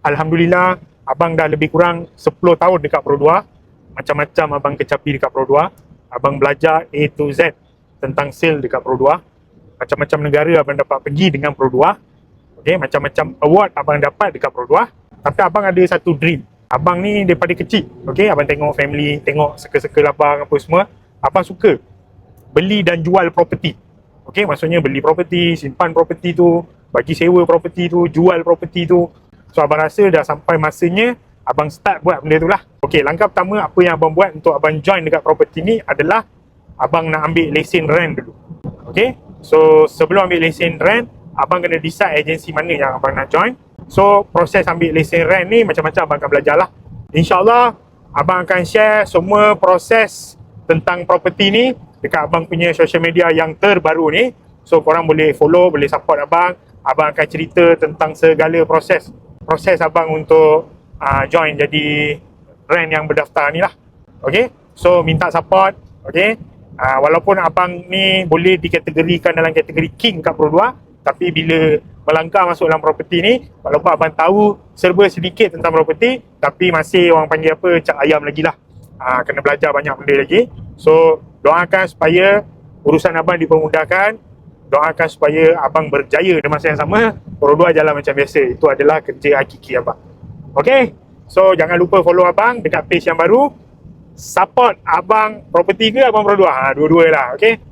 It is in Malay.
Alhamdulillah, abang dah lebih kurang 10 tahun dekat Pro 2. Macam-macam abang kecapi dekat Pro 2. Abang belajar A to Z tentang sale dekat Pro 2. Macam-macam negara abang dapat pergi dengan Pro 2. Okay, macam-macam award abang dapat dekat Pro 2. Tapi abang ada satu dream. Abang ni daripada kecil, okay, abang tengok family, tengok circle-circle abang apa semua, abang suka beli dan jual property. Okay, maksudnya beli property, simpan property tu, bagi sewa property tu, jual property tu. So abang rasa dah sampai masanya abang start buat benda tu lah. Okay, langkah pertama apa yang abang buat untuk abang join dekat property ni adalah abang nak ambil lesen rent dulu. Okay, so sebelum ambil lesen rent, abang kena decide agensi mana yang abang nak join. So proses ambil lesen rent ni macam-macam abang akan belajar lah. InsyaAllah abang akan share semua proses tentang property ni dekat abang punya social media yang terbaru ni. So korang boleh follow, boleh support abang. Abang akan cerita tentang segala proses abang untuk join jadi rent yang berdaftar ni lah. Okay, so minta support. Okay, walaupun abang ni boleh dikategorikan dalam kategori king kat Pro 2, tapi bila melangkah masuk dalam property ni, walaupun abang tahu serba sedikit tentang property, tapi masih orang panggil apa, cak ayam lagi lah. Kena belajar banyak benda lagi. So doakan supaya urusan abang dipermudahkan. Doakan supaya abang berjaya di masa yang sama. Pro 2 jalan macam biasa. Itu adalah kerja hakiki abang. Okay, so jangan lupa follow abang dekat page yang baru. Support abang property ke abang Pro 2? Dua-dua lah. Okay.